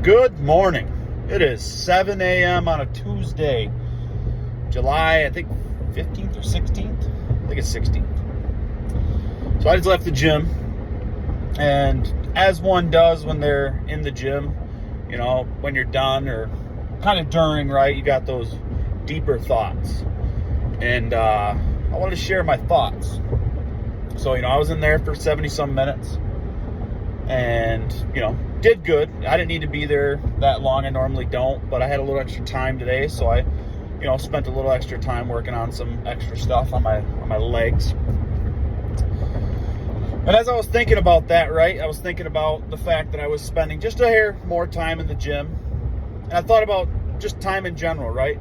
Good morning. It is 7 a.m. on a Tuesday, July, I think 15th or 16th. I think it's 16th. So I just left the gym, and as one does when they're in the gym, you know, when you're done or kind of during, right, you got those deeper thoughts. And I wanted to share my thoughts. So, I was in there for 70-some minutes and, did good. I didn't need to be there that long. I normally don't, but I had a little extra time today, so I, spent a little extra time working on some extra stuff on my legs. And as I was thinking about that, right, I was thinking about the fact that I was spending just a hair more time in the gym. And I thought about just time in general, right?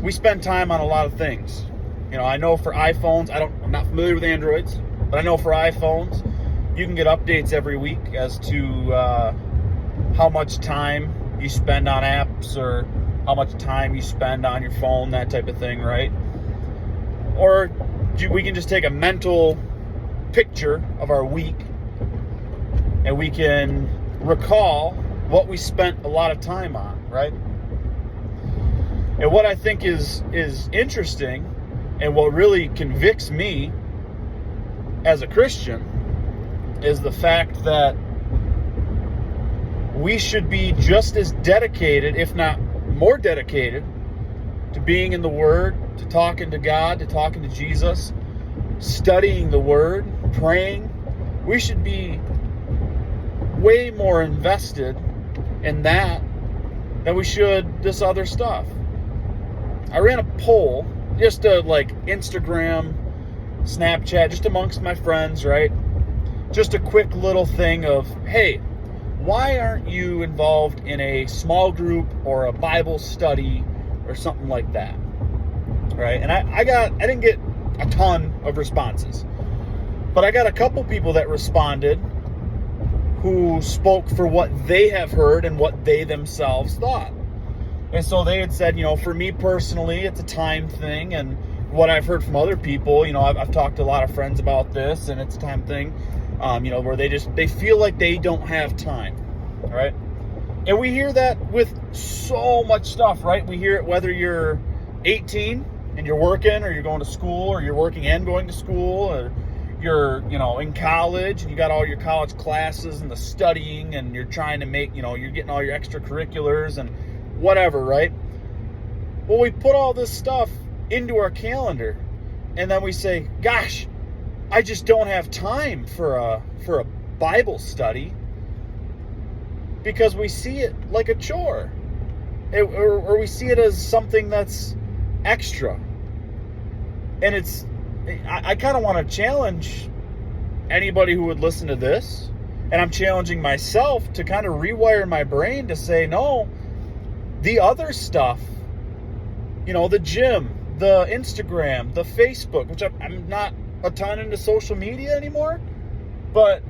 We spend time on a lot of things. I know for iPhones, I'm not familiar with Androids, but I know for iPhones, you can get updates every week as to how much time you spend on apps or how much time you spend on your phone, that type of thing, right? Or we can just take a mental picture of our week and we can recall what we spent a lot of time on, right? And what I think is interesting and what really convicts me as a Christian is the fact that we should be just as dedicated, if not more dedicated, to being in the Word, to talking to God, to talking to Jesus, studying the Word, praying. We should be way more invested in that than we should this other stuff. I ran a poll, just Instagram, Snapchat, just amongst my friends, right? Just a quick little thing of, hey, why aren't you involved in a small group or a Bible study or something like that, right? And I didn't get a ton of responses, but I got a couple people that responded who spoke for what they have heard and what they themselves thought. And so they had said, for me personally, it's a time thing, and what I've heard from other people, I've talked to a lot of friends about this, and it's a time thing. Where they feel like they don't have time, right? And we hear that with so much stuff, right? We hear it whether you're 18 and you're working, or you're going to school, or you're working and going to school, or you're, in college and you got all your college classes and the studying, and you're trying to make, you're getting all your extracurriculars and whatever, right? Well, we put all this stuff into our calendar, and then we say, gosh, I just don't have time for a Bible study, because we see it like a chore, or we see it as something that's extra. And I kind of want to challenge anybody who would listen to this, and I'm challenging myself to kind of rewire my brain to say, no, the other stuff, the gym, the Instagram, the Facebook, which I'm not a ton into social media anymore, but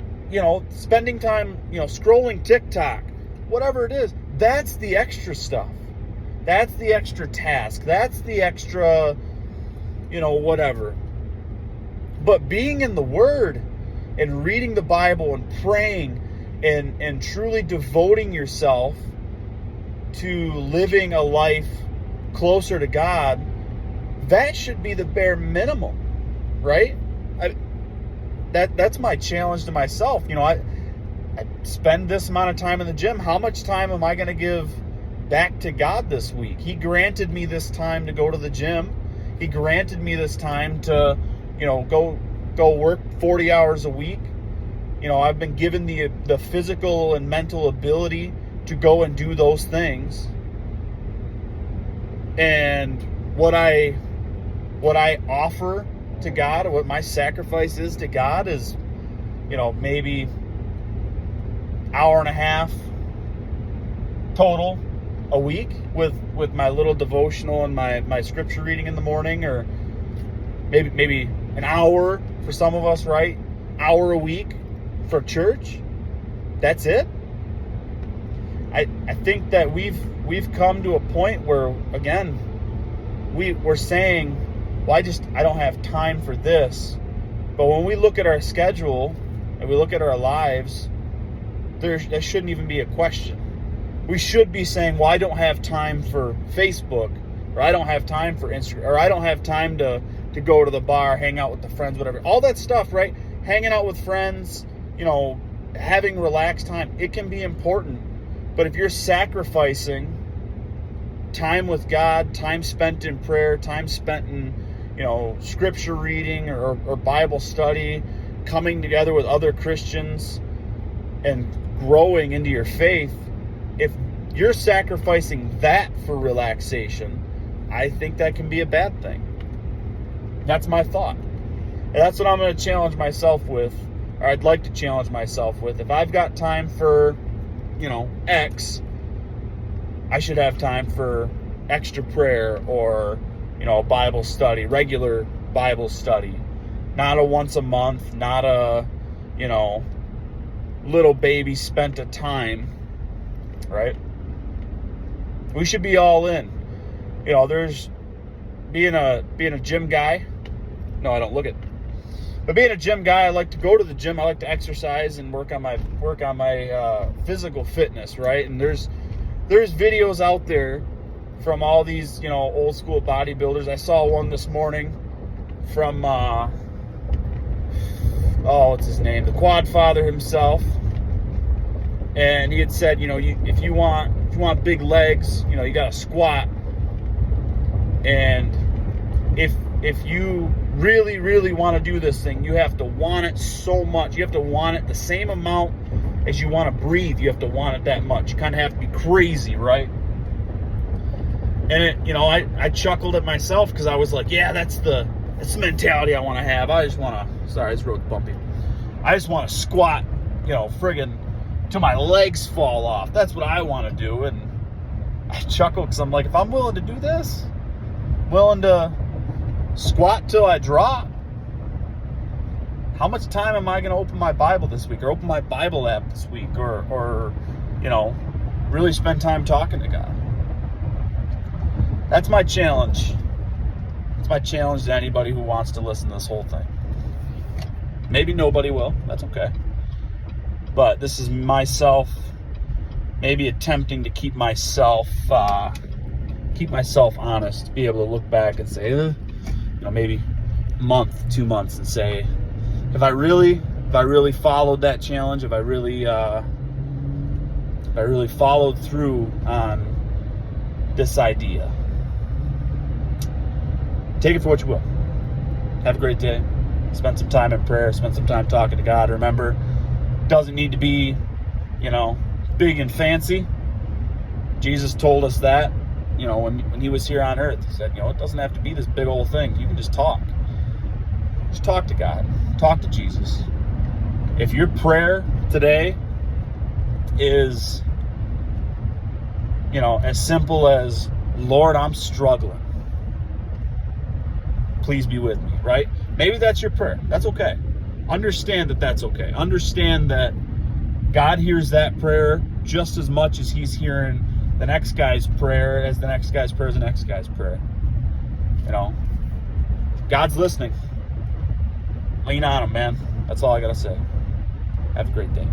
spending time scrolling TikTok, whatever it is, that's the extra stuff, that's the extra task, that's the extra whatever. But being in the Word and reading the Bible and praying and truly devoting yourself to living a life closer to God, that should be the bare minimum, right? That's my challenge to myself. I spend this amount of time in the gym. How much time am I going to give back to God this week? He granted me this time to go to the gym. He granted me this time to, go work 40 hours a week. I've been given the physical and mental ability to go and do those things. And what I offer to God, or what my sacrifice is to God, is maybe hour and a half total a week with my little devotional and my scripture reading in the morning, or maybe an hour for some of us, right? Hour a week for church. That's it. I think that we've come to a point where, again, we're saying, well, I don't have time for this. But when we look at our schedule and we look at our lives, there shouldn't even be a question. we should be saying, well, I don't have time for Facebook, or I don't have time for Instagram, or I don't have time to go to the bar, hang out with the friends, whatever. All that stuff, right? Hanging out with friends, having relaxed time, it can be important. But if you're sacrificing time with God, time spent in prayer, time spent in, scripture reading or Bible study, coming together with other Christians and growing into your faith, if you're sacrificing that for relaxation, I think that can be a bad thing. That's my thought. And that's what I'm going to challenge myself with, or I'd like to challenge myself with. If I've got time for, X, I should have time for extra prayer or, Bible study, regular Bible study. Not a once a month, not a, little baby spent a time, right? We should be all in. There's being a gym guy. No, I don't look at. But being a gym guy, I like to go to the gym. I like to exercise and work on my physical fitness, right? And there's videos out there from all these old school bodybuilders. I saw one this morning from what's his name? The Quad Father himself, and he had said, if you want big legs, you got to squat, and if you really, really want to do this thing, you have to want it so much. You have to want it the same amount as you want to breathe. You have to want it that much. You kind of have to be crazy, right? And I chuckled at myself because I was like, yeah, that's the mentality I want to have. I just want to, sorry, this road's bumpy. I just want to squat, friggin' till my legs fall off. That's what I want to do. And I chuckled because I'm like, if I'm willing to do this, willing to squat till I drop, how much time am I going to open my Bible this week, or open my Bible app this week, or really spend time talking to God? That's my challenge. It's my challenge to anybody who wants to listen to this whole thing. Maybe nobody will. That's okay. But this is myself, maybe attempting to keep myself honest, be able to look back and say, maybe a month, 2 months, and say, if I really followed that challenge, if I really followed through on this idea. Take it for what you will. Have a great day. Spend some time in prayer. Spend some time talking to God. Remember, it doesn't need to be, big and fancy. Jesus told us that, when he was here on earth. He said, it doesn't have to be this big old thing. You can just talk. Just talk to God. Talk to Jesus. If your prayer today is, as simple as, Lord, I'm struggling, please be with me, right? Maybe that's your prayer. That's okay. Understand that that's okay. Understand that God hears that prayer just as much as he's hearing the next guy's prayer as the next guy's prayer is the next guy's prayer. God's listening. Lean on him, man. That's all I got to say. Have a great day.